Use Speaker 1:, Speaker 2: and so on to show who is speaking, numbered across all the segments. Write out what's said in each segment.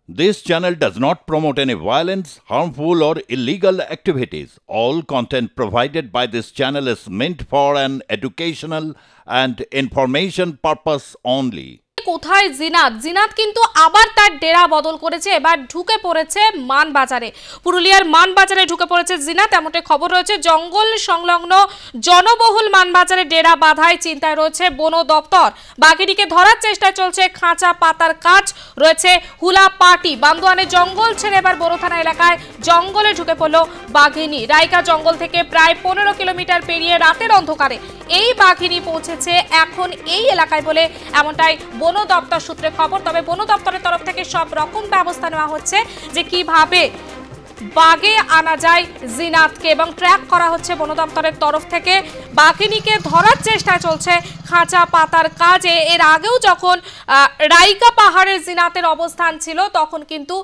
Speaker 1: This channel does not promote any violence, harmful, or illegal activities. All content provided by this channel is meant for an educational and information purpose only.
Speaker 2: কোথায় জিনাত কিন্তু আবার তার ডেরা বদল করেছে, এবার ঢুকে পড়েছে মানবাজারে। পুরুলিয়ার মানবাজারে ঢুকে পড়েছে জিনাত, এমনটাই খবর রয়েছে। জঙ্গল সংলগ্ন জনবহুল মানবাজারে ডেরা বাঁধায় চিন্তায় রয়েছে বন দপ্তর। বাঘিনীকে ধরার চেষ্টায় চলছে খাঁচা পাতার কাজ, রয়েছে হুলা পার্টি। বান্দোয়ানে জঙ্গল ছেড়ে এবার বড় থানা এলাকায় জঙ্গলে ঢুকে পড়ল বাঘিনী। রাইকা জঙ্গল থেকে প্রায় 15 কিলোমিটার পেরিয়ে রাতের অন্ধকারে এই বাঘিনী পৌঁছেছে এখন এই এলাকায় বলে এমনটাই বন দপ্তর সূত্রে খবর। তবে বন দপ্তরের তরফ থেকে সব রকম ব্যবস্থা নেওয়া হচ্ছে যে কিভাবে বাগে আনা যায় জিনাতকে, এবং ট্র্যাক করা হচ্ছে বন দপ্তরের তরফ থেকে। বাঘিনীকে ধরার চেষ্টায় চলছে খাঁচা পাতার কাজ। এর আগেও যখন রাইকা পাহাড়ের জিনাতের অবস্থান ছিল তখন কিন্তু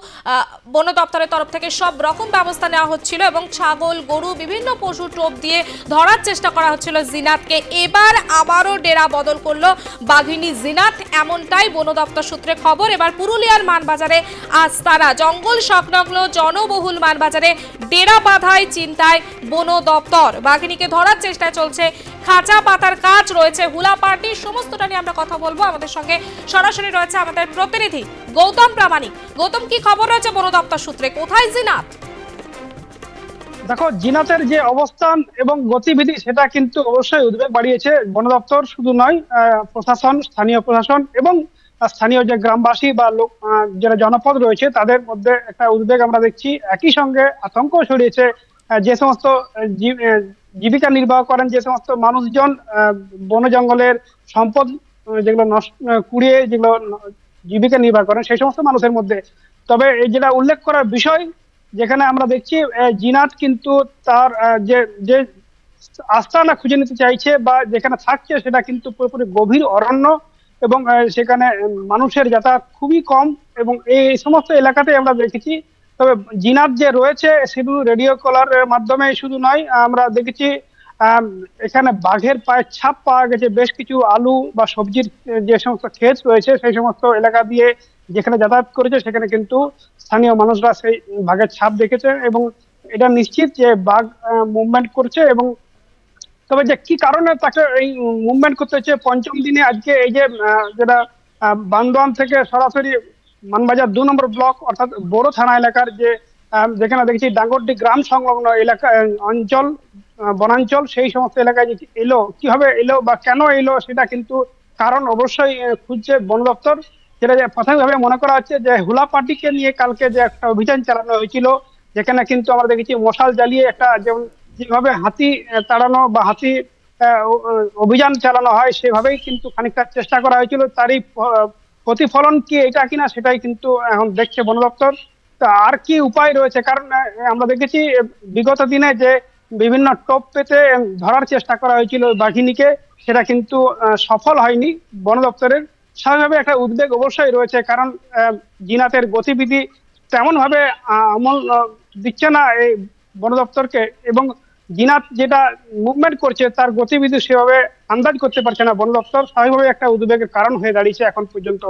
Speaker 2: বন দপ্তরের তরফ থেকে সব রকম ব্যবস্থা নেওয়া হচ্ছিল এবং ছাগল গরু বিভিন্ন পশু টোপ দিয়ে ধরার চেষ্টা করা হচ্ছিল জিনাতকে। এবার আবারও ডেরা বদল করলো বাঘিনী জিনাত, এমনটাই বন দপ্তর সূত্রে খবর। এবার পুরুলিয়ার মানবাজারে আস্তানা জঙ্গল সংলগ্ন জনবহুল মানবাজারে ডেরা বাঁধায় চিন্তায় বন দপ্তর। বাঘিনীকে ধরার চেষ্টায় চলছে খাঁচা পাতার কাজ, রয়েছে হুলা পার্টি। সমস্তটা নিয়ে আমরা কথা বলবো। আমাদের সঙ্গে সরাসরি রয়েছে আমাদের প্রতিনিধি গৌতম প্রামাণিক। গৌতম, কি খবর রয়েছে বন দপ্তর সূত্রে, কোথায় জিনাত?
Speaker 3: দেখো, জিনাতের যে অবস্থান এবং গতিবিধি সেটা কিন্তু অবশ্যই উদ্বেগ বাড়িয়েছে বন দপ্তর, শুধু নয় প্রশাসন, স্থানীয় প্রশাসন এবং স্থানীয় যে গ্রামবাসী বা লোক যারা জনপদ রয়েছে তাদের মধ্যে একটা উদ্বেগ আমরা দেখছি। একই সঙ্গে আতঙ্ক ছড়িয়েছে যে সমস্ত জীবিকা নির্বাহ করেন যে সমস্ত মানুষজন বন জঙ্গলের সম্পদ যেগুলো কুড়িয়ে যেগুলো জীবিকা নির্বাহ করেন সেই সমস্ত মানুষের মধ্যে। তবে যেটা উল্লেখ করার বিষয়, যেখানে আমরা দেখছি জিনাত কিন্তু তার যে আস্তানা খুঁজে নিতে চাইছে বা যেখানে থাকছে সেটা কিন্তু পুরোপুরি গভীর অরণ্য এবং সেখানে মানুষের যাতায়াত খুবই কম এবং এই সমস্ত এলাকাতে আমরা দেখেছি। তবে জিনাত যে রয়েছে শুধু রেডিও কলারের মাধ্যমে শুধু নয়, আমরা দেখেছি এখানে বাঘের পায়ের ছাপ পাওয়া গেছে। বেশ কিছু আলু বা সবজির যে সমস্ত ক্ষেত রয়েছে সেই সমস্ত এলাকা দিয়ে যেখানে যাতায়াত করেছে সেখানে কিন্তু স্থানীয় মানুষরা সেই বাঘের ছাপ দেখেছে এবং এটা নিশ্চিত যে বাঘ মুভমেন্ট করছে। এবং তবে যে কি কারণে তাকে এই মুভমেন্ট করতে হচ্ছে, পঞ্চম দিনে আজকে এই যে যেটা বান্দোয়ান থেকে সরাসরি মানবাজার 2 নম্বর ব্লক অর্থাৎ বড় থানা এলাকার যে যেখানে দেখছি ডাঙ্গরডি গ্রাম সংলগ্ন এলাকা অঞ্চল বনাঞ্চল সেই সমস্ত এলাকায় যে এলো, কিভাবে এলো বা কেন এলো সেটা কিন্তু কারণ অবশ্যই খুঁজছে বন দপ্তর। যেটা প্রাথমিকভাবে মনে করা হচ্ছে যে হুলা পার্টিকে নিয়ে কালকে যে একটা অভিযান চালানো হয়েছিল, যেখানে কিন্তু আমরা দেখেছি মশাল জ্বালিয়ে একটা যেভাবে হাতি তাড়ানো বা হাতি অভিযান চালানো হয় সেভাবেই কিন্তু খানিকটা চেষ্টা করা হয়েছিল। তারই প্রতিফলন কি এটা কিনা সেটাই কিন্তু এখন দেখছে বন দপ্তর। তা আর কি উপায় রয়েছে, কারণ আমরা দেখেছি বিগত দিনে যে বিভিন্ন টোপ পেতে ধরার চেষ্টা করা হয়েছিল বাঘিনীকে, সেটা কিন্তু সফল হয়নি। বন দপ্তরের স্বাভাবিকভাবে একটা উদ্বেগ অবশ্যই রয়েছে, কারণ জিনাতের গতিবিধি তেমন ভাবে আমল দিচ্ছে না এই বন দপ্তরকে এবং জিনাত যেটা মুভমেন্ট করছে তার গতিবিধি সেভাবে আন্দাজ করতে পারছে না বন দপ্তর। স্বাভাবিকভাবে একটা উদ্বেগের কারণ হয়ে দাঁড়িয়েছে এখন পর্যন্ত।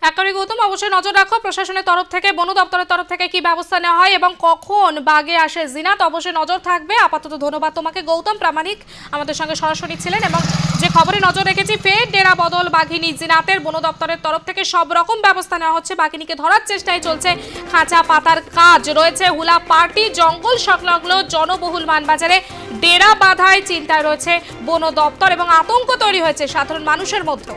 Speaker 2: একেবারে গৌতম, অবশ্যই নজর রাখো প্রশাসনের তরফ থেকে, বন দপ্তরের তরফ থেকে কি ব্যবস্থা নেওয়া হয় এবং কখন বাগে আসে জিনাত, অবশ্যই নজর থাকবে। আপাতত ধন্যবাদ তোমাকে গৌতম প্রামাণিক, আমাদের সঙ্গে সরাসরি ছিলেন। এবং যে খবরে নজর রেখেছি, ফের ডেরা বদল বাঘিনী জিনাতের। বন দপ্তরের তরফ থেকে সব রকম ব্যবস্থা নেওয়া হচ্ছে। বাঘিনীকে ধরার চেষ্টায় চলছে খাঁচা পাতার কাজ, রয়েছে হুলা পার্টি। জঙ্গল সংলগ্ন জনবহুল মানবাজারে ডেরা বাঁধায় চিন্তায় রয়েছে বন দপ্তর এবং আতঙ্ক তৈরি হয়েছে সাধারণ মানুষের মধ্যে।